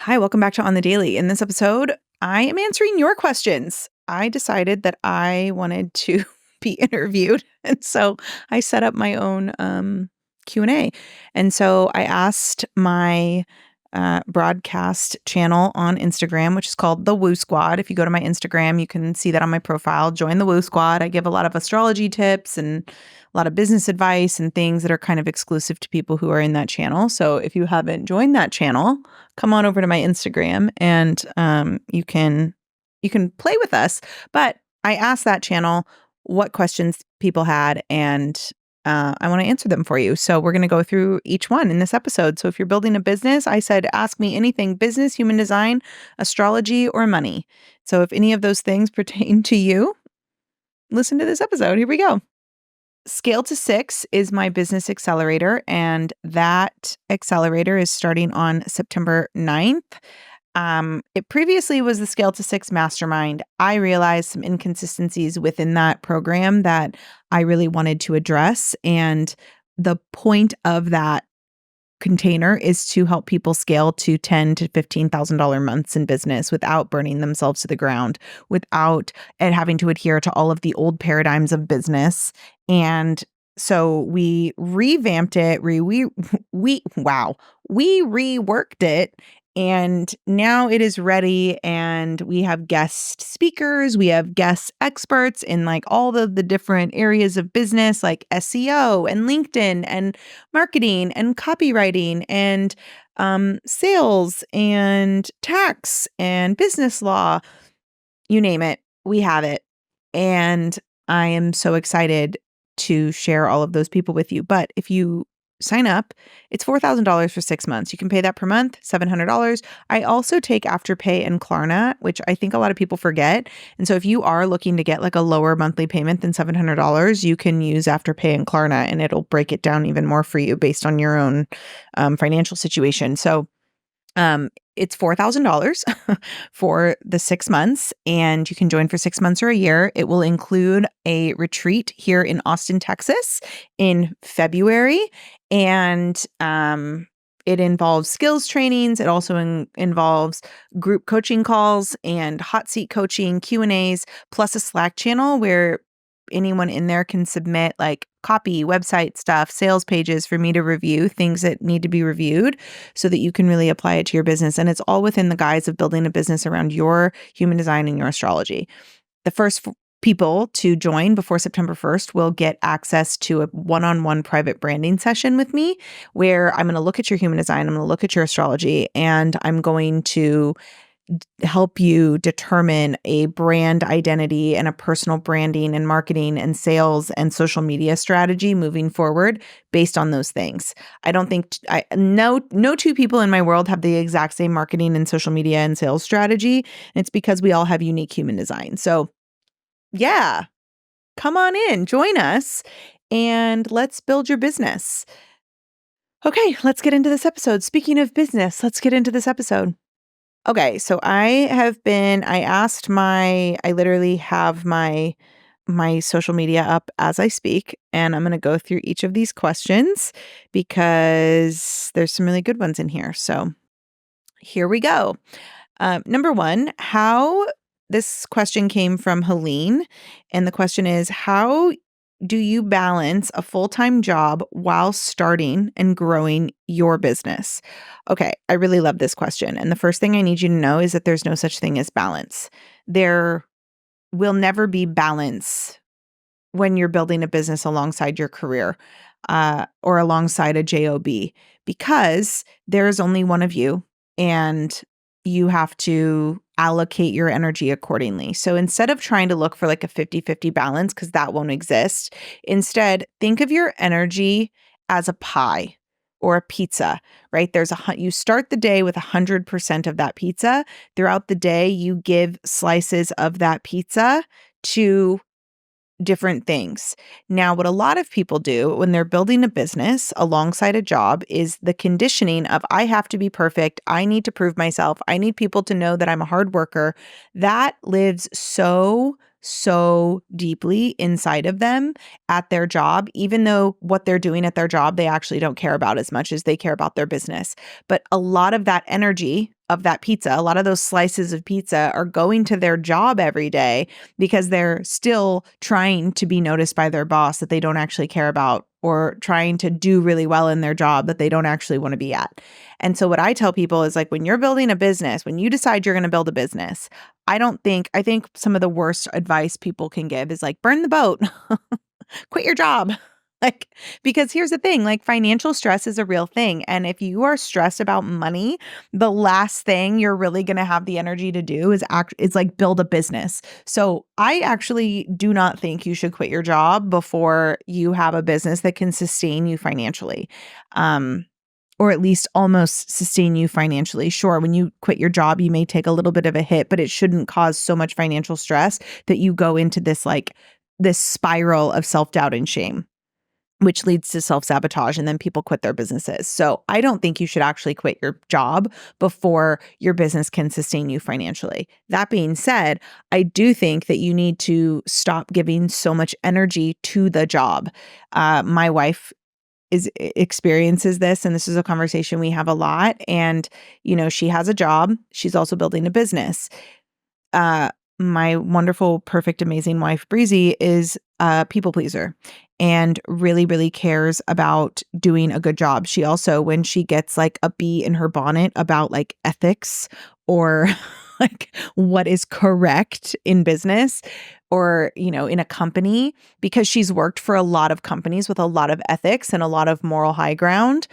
Hi, welcome back to On the Daily. In this episode, I am answering your questions. I decided that I wanted to be interviewed, and so I set up my own Q&A. And so I asked my broadcast channel on Instagram, which is called The Woo Squad. If you go to my Instagram, you can see that on my profile. Join the Woo Squad. I give a lot of astrology tips and a lot of business advice and things that are kind of exclusive to people who are in that channel. So if you haven't joined that channel, come on over to my Instagram and you can play with us. But I asked that channel what questions people had, and I want to answer them for you. So we're going to go through each one in this episode. So if you're building a business, I said, ask me anything: business, human design, astrology, or money. So if any of those things pertain to you, listen to this episode. Here we go. Scale to 6 is my business accelerator, and that accelerator is starting on September 9th. It previously was the Scale to 6 Mastermind. I realized some inconsistencies within that program that I really wanted to address, and the point of that container is to help people scale to $10,000 to $15,000 months in business without burning themselves to the ground, without having to adhere to all of the old paradigms of business. And so we revamped it. We reworked it. And now it is ready, and we have guest speakers, we have guest experts in like all the different areas of business, like SEO and LinkedIn and marketing and copywriting and sales and tax and business law, you name it, we have it. And I am so excited to share all of those people with you. But if you sign up, it's $4,000 for 6 months. You can pay that per month, $700. I also take Afterpay and Klarna, which I think a lot of people forget. And so if you are looking to get like a lower monthly payment than $700, you can use Afterpay and Klarna, and it'll break it down even more for you based on your own financial situation. So it's $4,000 for the 6 months, and you can join for 6 months or a year. It will include a retreat here in Austin, Texas in February. And it involves skills trainings. It also involves group coaching calls and hot seat coaching, Q&As, plus a Slack channel where anyone in there can submit like copy, website stuff, sales pages for me to review, things that need to be reviewed so that you can really apply it to your business. And it's all within the guise of building a business around your human design and your astrology. The first people to join before September 1st will get access to a one-on-one private branding session with me, where I'm going to look at your human design, I'm going to look at your astrology, and I'm going to help you determine a brand identity and a personal branding and marketing and sales and social media strategy moving forward based on those things. I don't think no two people in my world have the exact same marketing and social media and sales strategy. And it's because we all have unique human design. So yeah, come on in, join us, and let's build your business. Okay, let's get into this episode. Speaking of business, let's get into this episode. Okay, so I literally have my social media up as I speak, and I'm going to go through each of these questions because there's some really good ones in here. So here we go. Number one, this question came from Helene, and the question is, how do you balance a full-time job while starting and growing your business? Okay, I really love this question. And the first thing I need you to know is that there's no such thing as balance. There will never be balance when you're building a business alongside your career or alongside a job, because there is only one of you, and you have to allocate your energy accordingly. So instead of trying to look for like a 50-50 balance, because that won't exist, instead think of your energy as a pie or a pizza, right? You start the day with 100% of that pizza. Throughout the day, you give slices of that pizza to different things. Now, what a lot of people do when they're building a business alongside a job is the conditioning of, I have to be perfect. I need to prove myself. I need people to know that I'm a hard worker. That lives so deeply inside of them at their job, even though what they're doing at their job, they actually don't care about as much as they care about their business. But a lot of that energy of that pizza, a lot of those slices of pizza are going to their job every day because they're still trying to be noticed by their boss that they don't actually care about, or trying to do really well in their job that they don't actually want to be at. And so what I tell people is like, when you're building a business, when you decide you're going to build a business, I think some of the worst advice people can give is like, burn the boat, quit your job. Like, because here's the thing, like financial stress is a real thing. And if you are stressed about money, the last thing you're really going to have the energy to do is like build a business. So I actually do not think you should quit your job before you have a business that can sustain you financially. Or at least almost sustain you financially. Sure, when you quit your job, you may take a little bit of a hit, but it shouldn't cause so much financial stress that you go into this spiral of self-doubt and shame, which leads to self-sabotage, and then people quit their businesses. So I don't think you should actually quit your job before your business can sustain you financially. That being said, I do think that you need to stop giving so much energy to the job. My wife experiences this, and this is a conversation we have a lot. And, she has a job. She's also building a business. My wonderful, perfect, amazing wife, Breezy, is a people pleaser and really, really cares about doing a good job. She also, when she gets like a bee in her bonnet about like ethics or like what is correct in business or, in a company, because she's worked for a lot of companies with a lot of ethics and a lot of moral high ground.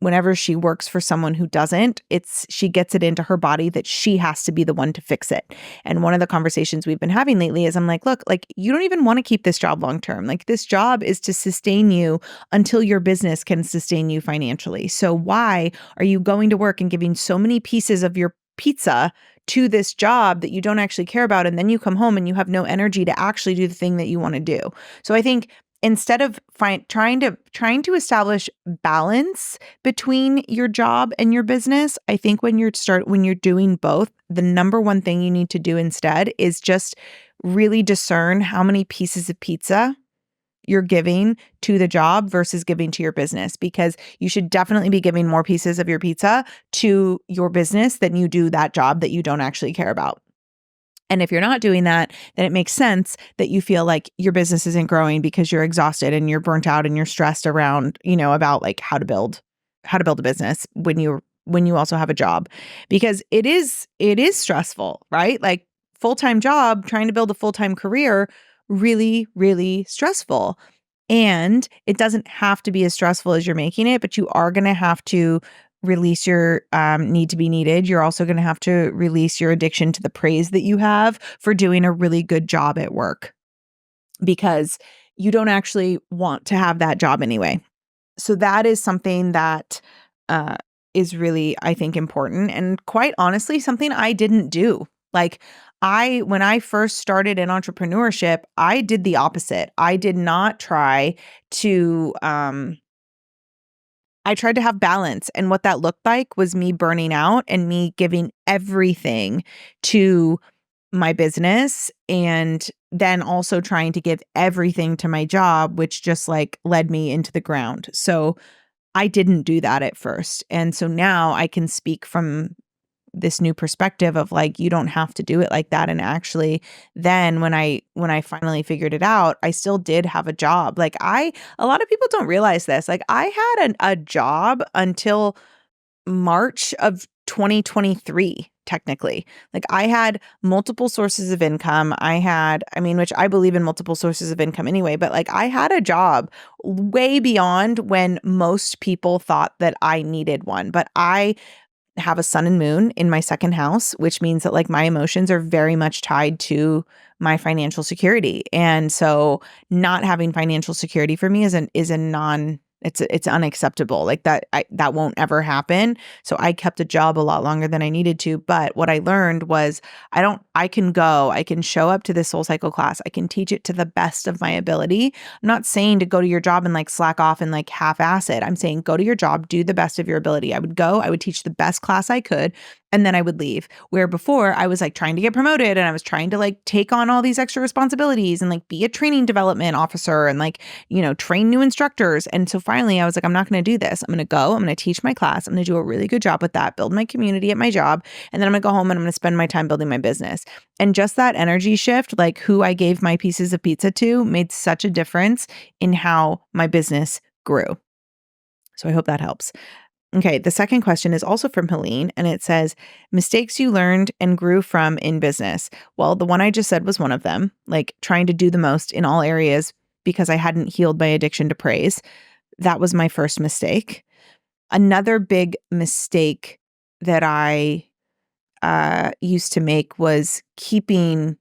Whenever she works for someone who doesn't, she gets it into her body that she has to be the one to fix it. And one of the conversations we've been having lately is I'm like, look, like you don't even want to keep this job long term. Like this job is to sustain you until your business can sustain you financially. So why are you going to work and giving so many pieces of your pizza to this job that you don't actually care about, and then you come home and you have no energy to actually do the thing that you want to do? So I think instead of trying to establish balance between your job and your business, I think when you're doing both, the number one thing you need to do instead is just really discern how many pieces of pizza you're giving to the job versus giving to your business, because you should definitely be giving more pieces of your pizza to your business than you do that job that you don't actually care about. And if you're not doing that, then it makes sense that you feel like your business isn't growing because you're exhausted and you're burnt out and you're stressed around, about like how to build a business when you also have a job, because it is stressful, right? Like full-time job, trying to build a full-time career, really, really stressful. And it doesn't have to be as stressful as you're making it, but you are going to have to release your need to be needed. You're also going to have to release your addiction to the praise that you have for doing a really good job at work, because you don't actually want to have that job anyway. So that is something that is really, I think, important, and quite honestly, something I didn't do. Like when I first started in entrepreneurship, I did the opposite. I did not try to, I tried to have balance. And what that looked like was me burning out and me giving everything to my business, and then also trying to give everything to my job, which just like led me into the ground. So I didn't do that at first. And so now I can speak from this new perspective of like, you don't have to do it like that. And actually then when I finally figured it out, I still did have a job. Like a lot of people don't realize this. Like I had a job until March of 2023, technically. Like I had multiple sources of income. Which I believe in multiple sources of income anyway, but like I had a job way beyond when most people thought that I needed one. But I have a sun and moon in my second house, which means that like my emotions are very much tied to my financial security. And so not having financial security for me it's unacceptable. Like that won't ever happen. So I kept a job a lot longer than I needed to. But what I learned was I can show up to this soul cycle class. I can teach it to the best of my ability. I'm not saying to go to your job and like slack off and like half-ass it. I'm saying go to your job, do the best of your ability. I would teach the best class I could. and then I would leave. Where before I was like trying to get promoted and I was trying to like take on all these extra responsibilities and like be a training development officer and like, train new instructors. And so finally I was like, I'm not going to do this. I'm going to go, I'm going to teach my class. I'm going to do a really good job with that, build my community at my job. And then I'm going to go home and I'm going to spend my time building my business. And just that energy shift, like who I gave my pieces of pizza to, made such a difference in how my business grew. So I hope that helps. Okay, the second question is also from Helene, and it says, mistakes you learned and grew from in business. Well, the one I just said was one of them, like trying to do the most in all areas because I hadn't healed my addiction to praise. That was my first mistake. Another big mistake that I used to make was keeping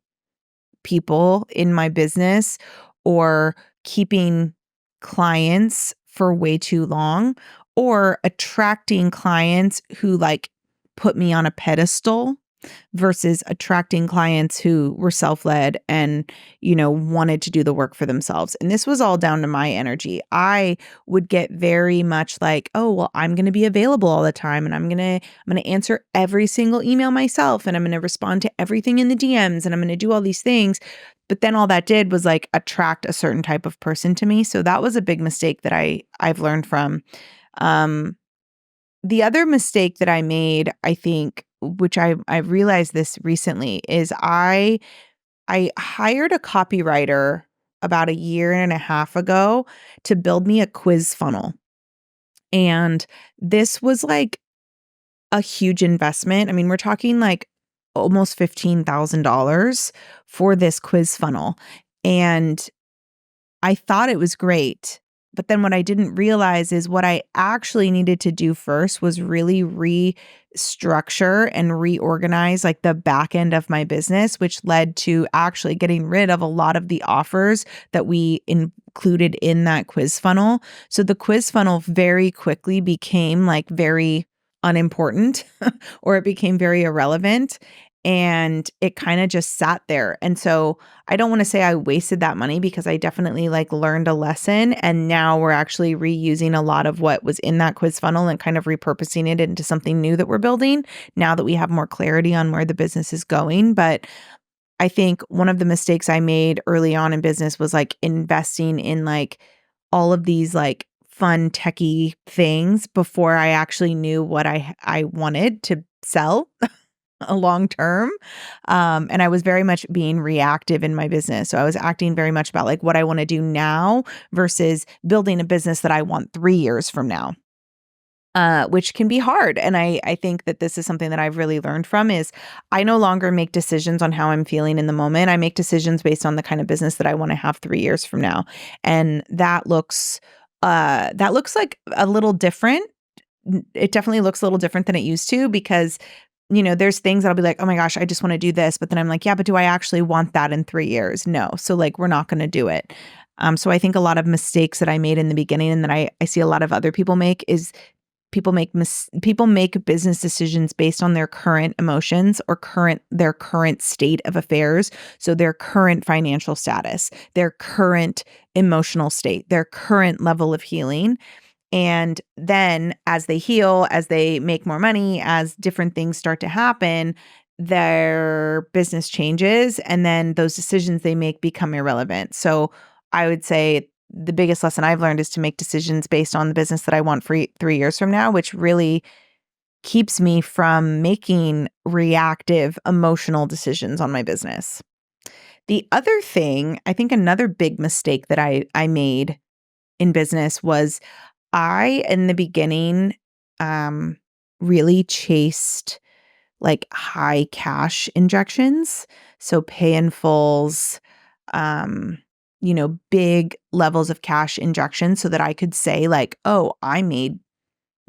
people in my business or keeping clients for way too long, or attracting clients who like put me on a pedestal versus attracting clients who were self-led and, wanted to do the work for themselves. And this was all down to my energy. I would get very much like, oh, well, I'm going to be available all the time and I'm going to answer every single email myself and I'm going to respond to everything in the DMs and I'm going to do all these things. But then all that did was like attract a certain type of person to me. So that was a big mistake that I've learned from. The other mistake that I made, I think, which I realized this recently, is I hired a copywriter about a year and a half ago to build me a quiz funnel. And this was like a huge investment. I mean, we're talking like almost $15,000 for this quiz funnel. And I thought it was great. But then what I didn't realize is what I actually needed to do first was really restructure and reorganize like the back end of my business, which led to actually getting rid of a lot of the offers that we included in that quiz funnel. So the quiz funnel very quickly became like very unimportant or it became very irrelevant. And it kind of just sat there. And so I don't want to say I wasted that money because I definitely like learned a lesson. And now we're actually reusing a lot of what was in that quiz funnel and kind of repurposing it into something new that we're building now that we have more clarity on where the business is going. But I think one of the mistakes I made early on in business was like investing in like all of these like fun techie things before I actually knew what I wanted to sell. A long term. And I was very much being reactive in my business. So I was acting very much about like what I want to do now versus building a business that I want 3 years from now, which can be hard. And I think that this is something that I've really learned from is I no longer make decisions on how I'm feeling in the moment. I make decisions based on the kind of business that I want to have 3 years from now. And that looks like a little different. It definitely looks a little different than it used to because there's things that I'll be like, oh my gosh, I just want to do this. But then I'm like, yeah, but do I actually want that in 3 years? No. So like, we're not going to do it. So I think a lot of mistakes that I made in the beginning and that I see a lot of other people make is people make business decisions based on their current emotions or their current state of affairs. So their current financial status, their current emotional state, their current level of healing. And then as they heal, as they make more money, as different things start to happen, their business changes and then those decisions they make become irrelevant. So I would say the biggest lesson I've learned is to make decisions based on the business that I want for 3 years from now, which really keeps me from making reactive, emotional decisions on my business. The other thing, I think another big mistake that I made in business was in the beginning, really chased like high cash injections. So pay in fulls, big levels of cash injections so that I could say like, oh, I made,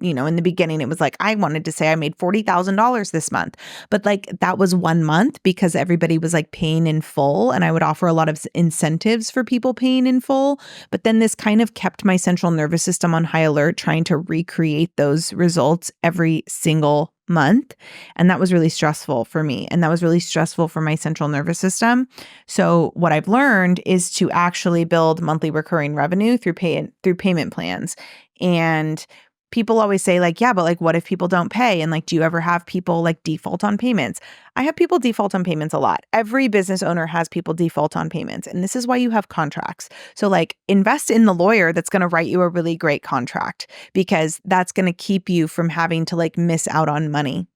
in the beginning, it was like, I wanted to say I made $40,000 this month, but like that was 1 month because everybody was like paying in full. And I would offer a lot of incentives for people paying in full. But then this kind of kept my central nervous system on high alert, trying to recreate those results every single month. And that was really stressful for me. And that was really stressful for my central nervous system. So what I've learned is to actually build monthly recurring revenue through payment plans. And people always say like, yeah, but like, what if people don't pay? And like, do you ever have people like default on payments? I have people default on payments a lot. Every business owner has people default on payments. And this is why you have contracts. So like invest in the lawyer that's going to write you a really great contract, because that's going to keep you from having to like miss out on money.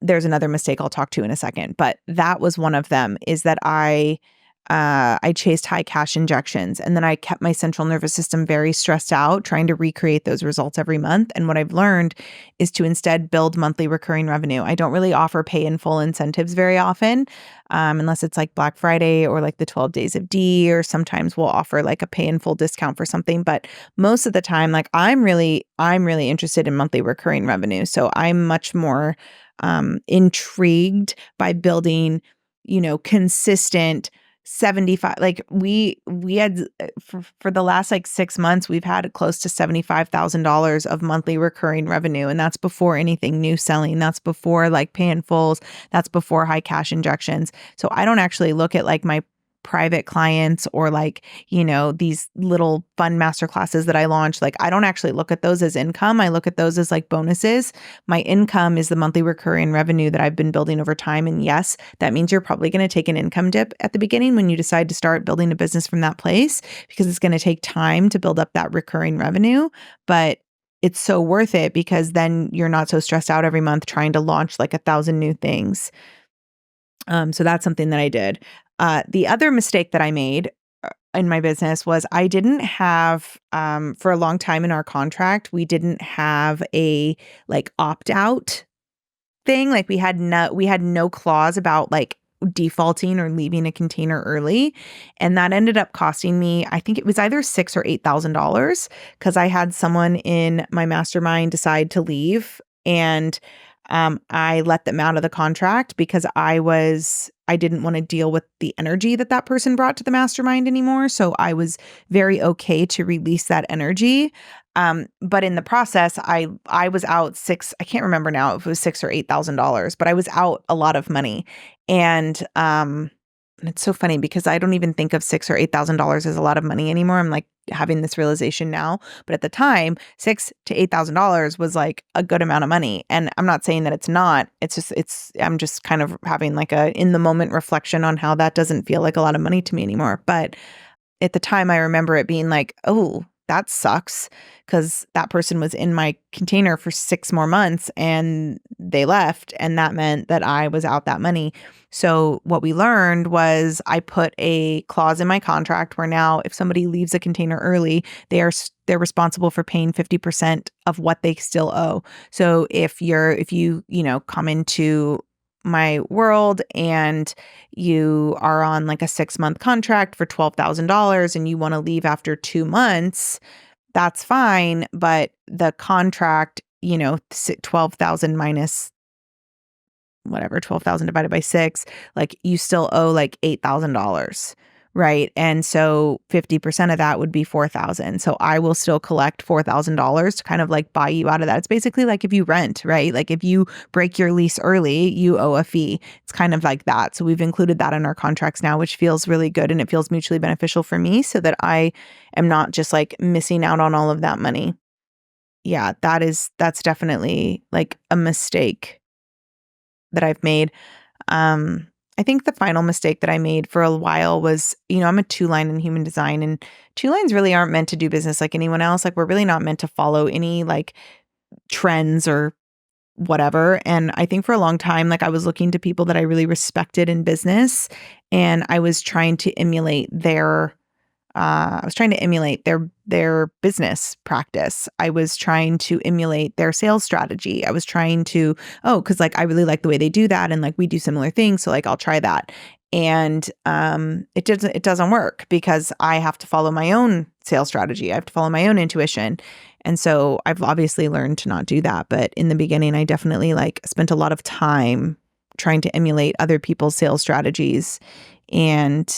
There's another mistake I'll talk to in a second, but that was one of them, is that I chased high cash injections, and then I kept my central nervous system very stressed out trying to recreate those results every month. And what I've learned is to instead build monthly recurring revenue. I don't really offer pay in full incentives very often, unless it's like Black Friday or like the 12 days of D, or sometimes we'll offer like a pay in full discount for something. But most of the time, like I'm really interested in monthly recurring revenue. So I'm much more intrigued by building, consistent 75, like we had for the last like 6 months, we've had close to $75,000 of monthly recurring revenue. And that's before anything new selling. That's before like pay in fulls. That's before high cash injections. So I don't actually look at like my private clients or like, these little fun master classes that I launch. Like I don't actually look at those as income. I look at those as like bonuses. My income is the monthly recurring revenue that I've been building over time. And yes, that means you're probably going to take an income dip at the beginning when you decide to start building a business from that place, because it's going to take time to build up that recurring revenue. But it's so worth it, because then you're not so stressed out every month trying to launch like 1,000 new things. So that's something that I did. The other mistake that I made in my business was I didn't have, for a long time in our contract, we didn't have a like opt out thing. Like we had no clause about like defaulting or leaving a container early. And that ended up costing me, I think it was either $6,000 or $8,000, because I had someone in my mastermind decide to leave. And I let them out of the contract because I didn't want to deal with the energy that person brought to the mastermind anymore. So I was very okay to release that energy. But in the process, I was out I can't remember now if it was $6,000 or $8,000, but I was out a lot of money. And it's so funny because I don't even think of $6,000 or $8,000 as a lot of money anymore. I'm like having this realization now, but at the time, $6,000 to $8,000 was like a good amount of money. And I'm not saying that it's not. I'm just kind of having like a in the moment reflection on how that doesn't feel like a lot of money to me anymore. But at the time, I remember it being like, oh, that sucks, because that person was in my container for 6 more months and they left. And that meant that I was out that money. So what we learned was I put a clause in my contract where now if somebody leaves a container early, they're responsible for paying 50% of what they still owe. So if you come into my world and you are on like a 6-month contract for $12,000 and you want to leave after 2 months, that's fine. But the contract, 12,000 minus whatever, 12,000 divided by 6, like you still owe like $8,000. Right. And so 50% of that would be $4,000. So I will still collect $4,000 to kind of like buy you out of that. It's basically like if you rent, right? Like if you break your lease early, you owe a fee. It's kind of like that. So we've included that in our contracts now, which feels really good. And it feels mutually beneficial for me so that I am not just like missing out on all of that money. Yeah, that's definitely like a mistake that I've made. I think the final mistake that I made for a while was, I'm a 2-line in human design, and 2-lines really aren't meant to do business like anyone else. Like we're really not meant to follow any like trends or whatever. And I think for a long time, like I was looking to people that I really respected in business, and I was trying to emulate their their business practice. I was trying to emulate their sales strategy. I was trying to, because like I really like the way they do that, and like we do similar things, so like I'll try that. And it doesn't work because I have to follow my own sales strategy. I have to follow my own intuition. And so I've obviously learned to not do that. But in the beginning, I definitely like spent a lot of time trying to emulate other people's sales strategies, and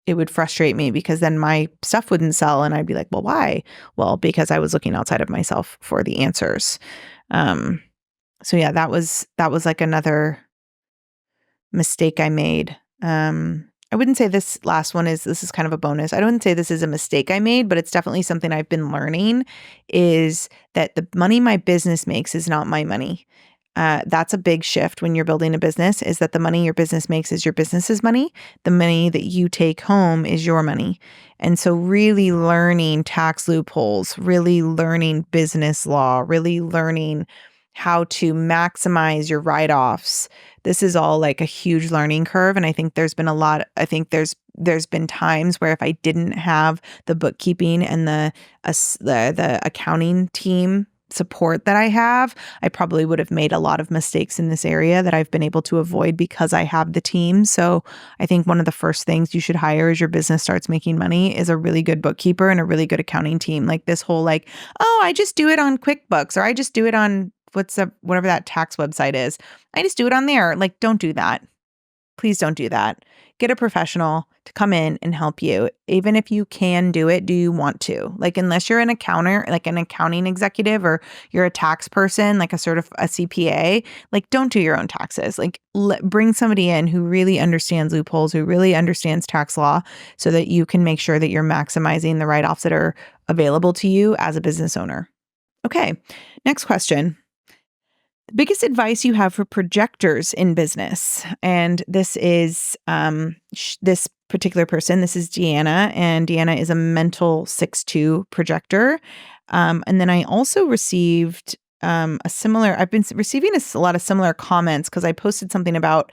it would frustrate me because then my stuff wouldn't sell, and I'd be like, well, why? Well, because I was looking outside of myself for the answers. So yeah, that was like another mistake I made. I wouldn't say this last one this is kind of a bonus. I don't say this is a mistake I made, but it's definitely something I've been learning is that the money my business makes is not my money. That's a big shift when you're building a business, is that the money your business makes is your business's money. The money that you take home is your money. And so really learning tax loopholes, really learning business law, really learning how to maximize your write-offs. This is all like a huge learning curve. And I think there's been times where if I didn't have the bookkeeping and the accounting team support that I have, I probably would have made a lot of mistakes in this area that I've been able to avoid because I have the team. So I think one of the first things you should hire as your business starts making money is a really good bookkeeper and a really good accounting team. Like this whole like, oh, I just do it on QuickBooks, or I just do it on whatever that tax website is. I just do it on there. Like, don't do that. Please don't do that. Get a professional to come in and help you. Even if you can do it, do you want to? Like, unless you're an accountant, like an accounting executive, or you're a tax person, like a CPA, like don't do your own taxes. Like bring somebody in who really understands loopholes, who really understands tax law, so that you can make sure that you're maximizing the write-offs that are available to you as a business owner. Okay, next question. The biggest advice you have for projectors in business. And this is this particular person. This is Deanna, and Deanna is a mental 6-2 projector. And then I also received I've been receiving a lot of similar comments because I posted something about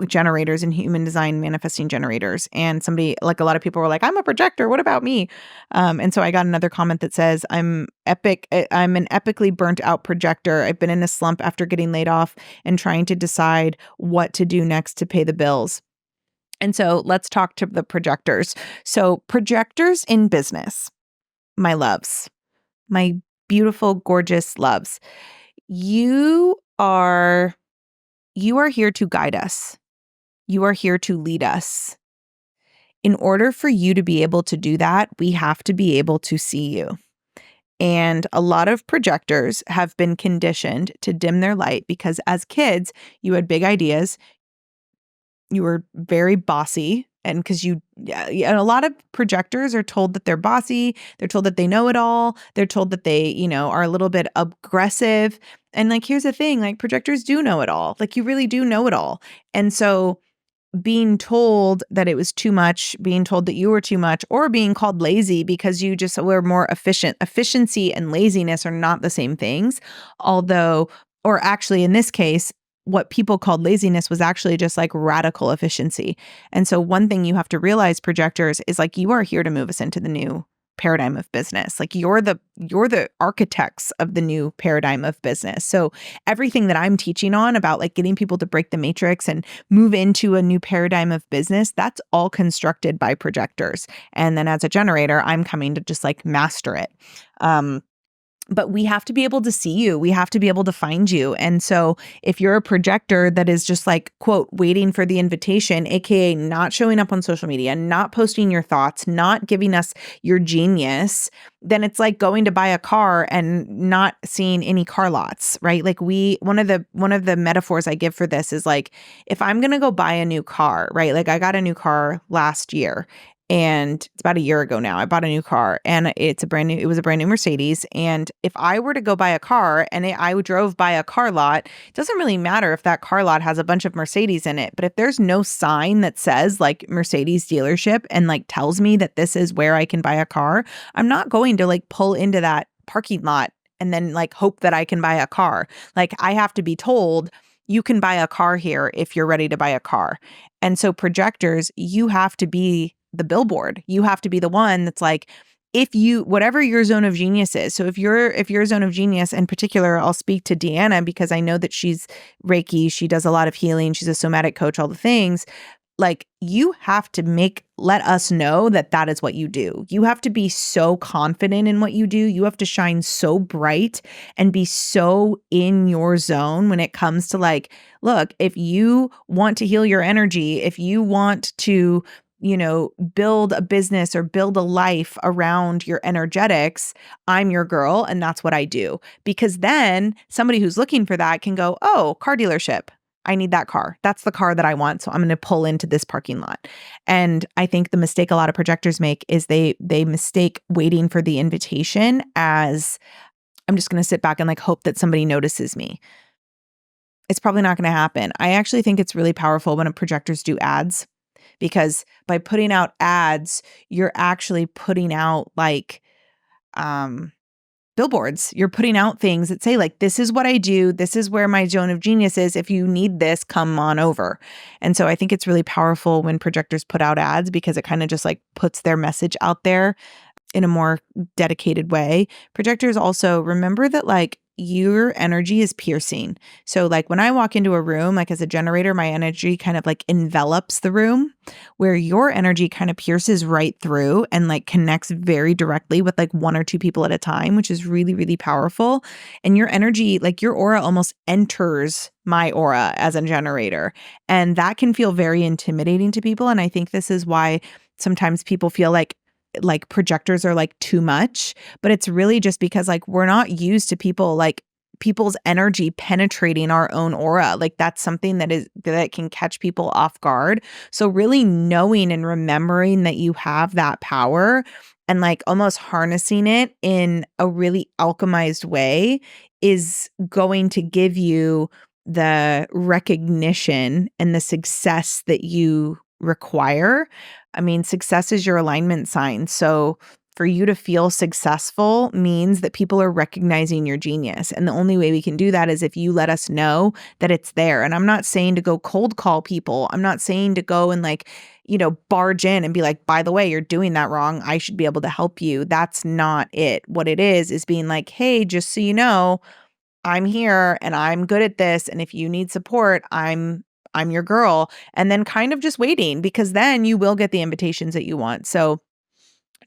generators and human design manifesting generators. And somebody, like a lot of people were like, I'm a projector. What about me? And so I got another comment that says, I'm an epically burnt out projector. I've been in a slump after getting laid off and trying to decide what to do next to pay the bills. And so let's talk to the projectors. So projectors in business, my loves, my beautiful, gorgeous loves, you are here to guide us. You are here to lead us. In order for you to be able to do that, we have to be able to see you. And a lot of projectors have been conditioned to dim their light because as kids, you had big ideas. You were very bossy. And because and a lot of projectors are told that they're bossy. They're told that they know it all. They're told that they, are a little bit aggressive. And like, here's the thing, like projectors do know it all. Like you really do know it all. And so being told that it was too much, being told that you were too much, or being called lazy because you just were more efficient. Efficiency and laziness are not the same things. Or actually in this case, what people called laziness was actually just like radical efficiency. And so one thing you have to realize, projectors, is like you are here to move us into the new paradigm of business. Like you're the architects of the new paradigm of business. So everything that I'm teaching on about like getting people to break the matrix and move into a new paradigm of business, that's all constructed by projectors. And then as a generator, I'm coming to just like master it. But we have to be able to see you. We have to be able to find you. And so if you're a projector that is just like, quote, waiting for the invitation, AKA not showing up on social media, not posting your thoughts, not giving us your genius, then it's like going to buy a car and not seeing any car lots, right? Like one of the metaphors I give for this is like, if I'm going to go buy a new car, right? Like I got a new car last year. And it's about a year ago now. I bought a new car and it was a brand new Mercedes. And if I were to go buy a car and I drove by a car lot, it doesn't really matter if that car lot has a bunch of Mercedes in it. But if there's no sign that says like Mercedes dealership and like tells me that this is where I can buy a car, I'm not going to like pull into that parking lot and then like hope that I can buy a car. Like I have to be told, you can buy a car here if you're ready to buy a car. And so projectors, you have to be the billboard. You have to be the one that's like, whatever your zone of genius is. So if your zone of genius, in particular, I'll speak to Deanna because I know that she's Reiki, she does a lot of healing, she's a somatic coach, all the things. Like you have to let us know that is what you do. You have to be so confident in what you do. You have to shine so bright and be so in your zone when it comes to like, look, if you want to heal your energy, if you want to build a business or build a life around your energetics, I'm your girl and that's what I do. Because then somebody who's looking for that can go, oh, car dealership. I need that car. That's the car that I want. So I'm going to pull into this parking lot. And I think the mistake a lot of projectors make is they mistake waiting for the invitation as I'm just going to sit back and like hope that somebody notices me. It's probably not going to happen. I actually think it's really powerful when projectors do ads, because by putting out ads, you're actually putting out like billboards. You're putting out things that say like, this is what I do. This is where my zone of genius is. If you need this, come on over. And so I think it's really powerful when projectors put out ads, because it kind of just like puts their message out there in a more dedicated way. Projectors also remember that like your energy is piercing. So like when I walk into a room, like as a generator, my energy kind of like envelops the room, where your energy kind of pierces right through and like connects very directly with like one or two people at a time, which is really, really powerful. And your energy, like your aura almost enters my aura as a generator. And that can feel very intimidating to people. And I think this is why sometimes people feel like projectors are like too much, but it's really just because like we're not used to people's energy penetrating our own aura. Like that's something that can catch people off guard. So really knowing and remembering that you have that power and like almost harnessing it in a really alchemized way is going to give you the recognition and the success that you require. I mean, success is your alignment sign. So for you to feel successful means that people are recognizing your genius. And the only way we can do that is if you let us know that it's there. And I'm not saying to go cold call people. I'm not saying to go and like, barge in and be like, by the way, you're doing that wrong. I should be able to help you. That's not it. What it is being like, hey, just so you know, I'm here and I'm good at this. And if you need support, I'm your girl. And then kind of just waiting, because then you will get the invitations that you want. So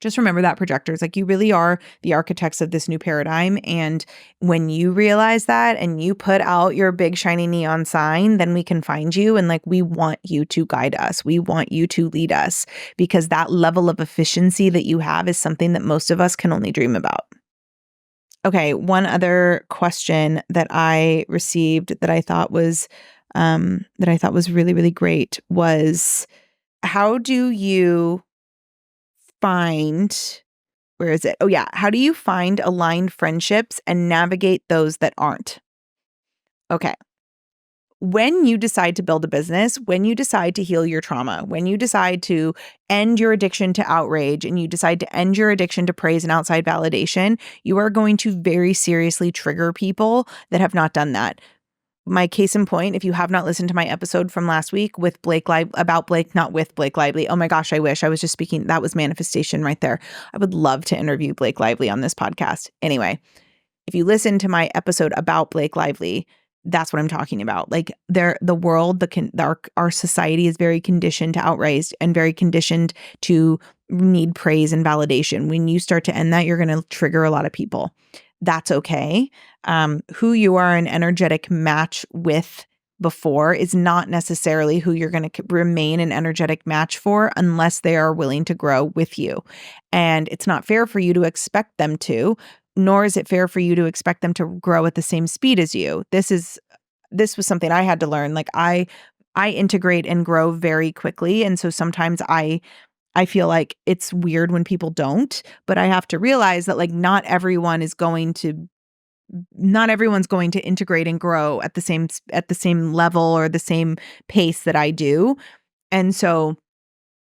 just remember that, projectors, like you really are the architects of this new paradigm. And when you realize that and you put out your big shiny neon sign, then we can find you. And like, we want you to guide us. We want you to lead us, because that level of efficiency that you have is something that most of us can only dream about. Okay, one other question that I received that I thought was really, really great was, how do you find, where is it? Oh yeah, how do you find aligned friendships and navigate those that aren't? Okay. When you decide to build a business, when you decide to heal your trauma, when you decide to end your addiction to outrage and you decide to end your addiction to praise and outside validation, you are going to very seriously trigger people that have not done that. My case in point, if you have not listened to my episode from last week with not with Blake Lively. Oh my gosh, I wish I was just speaking. That was manifestation right there. I would love to interview Blake Lively on this podcast. Anyway, if you listen to my episode about Blake Lively, that's what I'm talking about. Like the world, our society is very conditioned to outrage and very conditioned to need praise and validation. When you start to end that, you're going to trigger a lot of people. That's okay. Who you are an energetic match with before is not necessarily who you're going to remain an energetic match for unless they are willing to grow with you. And it's not fair for you to expect them to, nor is it fair for you to expect them to grow at the same speed as you. This was something I had to learn. Like I integrate and grow very quickly. And so sometimes I feel like it's weird when people don't, but I have to realize that like not everyone's going to integrate and grow at the same level or the same pace that I do. And so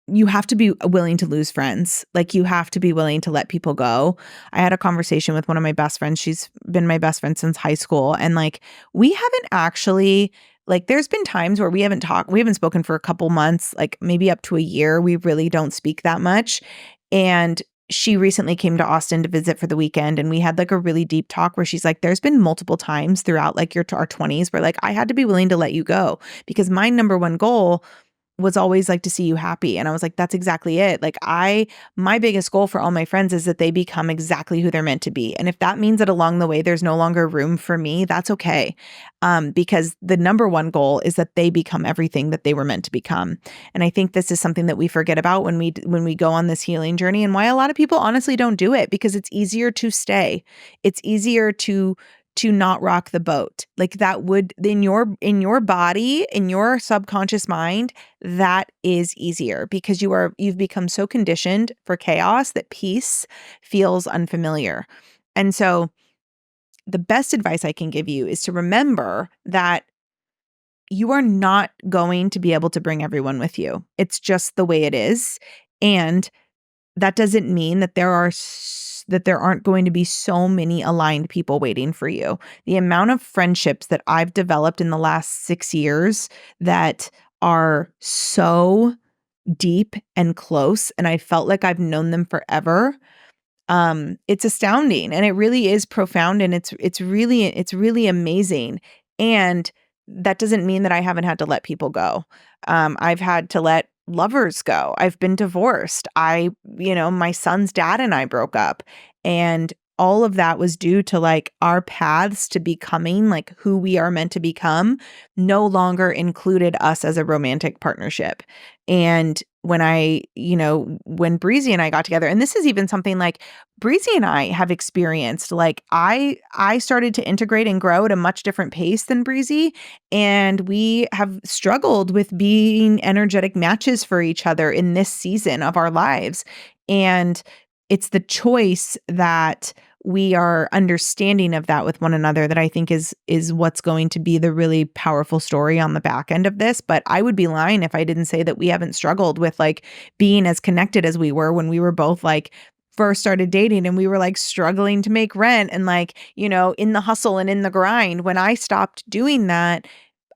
you have to be willing to lose friends. Like you have to be willing to let people go. I had a conversation with one of my best friends. She's been my best friend since high school. And like, we haven't actually, like, there's been times where we haven't spoken for a couple months, like maybe up to a year. We really don't speak that much. And she recently came to Austin to visit for the weekend. And we had like a really deep talk where she's like, there's been multiple times throughout like our 20s where like, I had to be willing to let you go, because my number one goal was always like to see you happy. And I was like, that's exactly it. Like my biggest goal for all my friends is that they become exactly who they're meant to be. And if that means that along the way, there's no longer room for me, that's okay. Because the number one goal is that they become everything that they were meant to become. And I think this is something that we forget about when we go on this healing journey, and why a lot of people honestly don't do it, because it's easier to stay. It's easier to to not rock the boat. Like that would in your body, in your subconscious mind, that is easier because you've become so conditioned for chaos that peace feels unfamiliar. And so the best advice I can give you is to remember that you are not going to be able to bring everyone with you. It's just the way it is. And that doesn't mean that there aren't going to be so many aligned people waiting for you. The amount of friendships that I've developed in the last 6 years that are so deep and close, and I felt like I've known them forever. It's astounding, and it really is profound, and it's really amazing. And that doesn't mean that I haven't had to let people go. I've had to let lovers go. I've been divorced. My son's dad and I broke up, and all of that was due to like our paths to becoming like who we are meant to become no longer included us as a romantic partnership. And when Breezy and I got together, and this is even something like Breezy and I have experienced, like I started to integrate and grow at a much different pace than Breezy. And we have struggled with being energetic matches for each other in this season of our lives. And it's the choice that we are understanding of that with one another that I think is what's going to be the really powerful story on the back end of this. But I would be lying if I didn't say that we haven't struggled with like being as connected as we were when we were both like first started dating, and we were like struggling to make rent and like, in the hustle and in the grind. When I stopped doing that,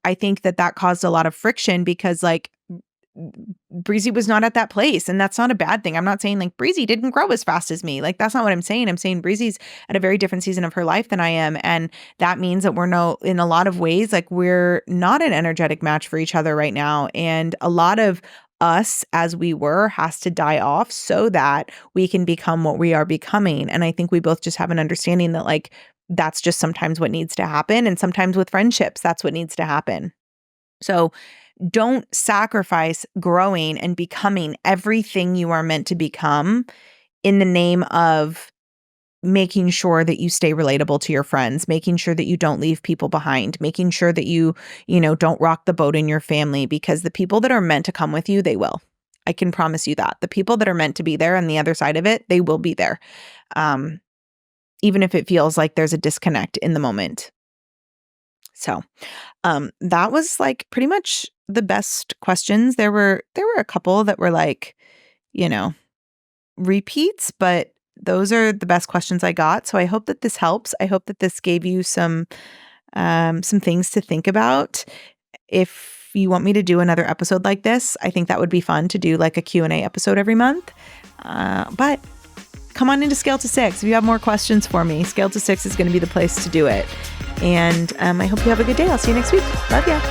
I think that caused a lot of friction because like Breezy was not at that place, and that's not a bad thing. I'm not saying like Breezy didn't grow as fast as me. Like that's not what I'm saying. I'm saying Breezy's at a very different season of her life than I am, and that means that in a lot of ways, like we're not an energetic match for each other right now, and a lot of us as we were has to die off so that we can become what we are becoming. And I think we both just have an understanding that like that's just sometimes what needs to happen, and sometimes with friendships, that's what needs to happen. So don't sacrifice growing and becoming everything you are meant to become in the name of making sure that you stay relatable to your friends, making sure that you don't leave people behind, making sure that you don't rock the boat in your family, because the people that are meant to come with you, they will. I can promise you that. The people that are meant to be there on the other side of it, they will be there. Even if it feels like there's a disconnect in the moment. So that was like pretty much the best questions. There were a couple that were like, repeats, but those are the best questions I got. So I hope that this helps. I hope that this gave you some things to think about. If you want me to do another episode like this, I think that would be fun to do like a Q&A episode every month. But come on into Scale to 6. If you have more questions for me, Scale to 6 is going to be the place to do it. And I hope you have a good day. I'll see you next week. Love ya.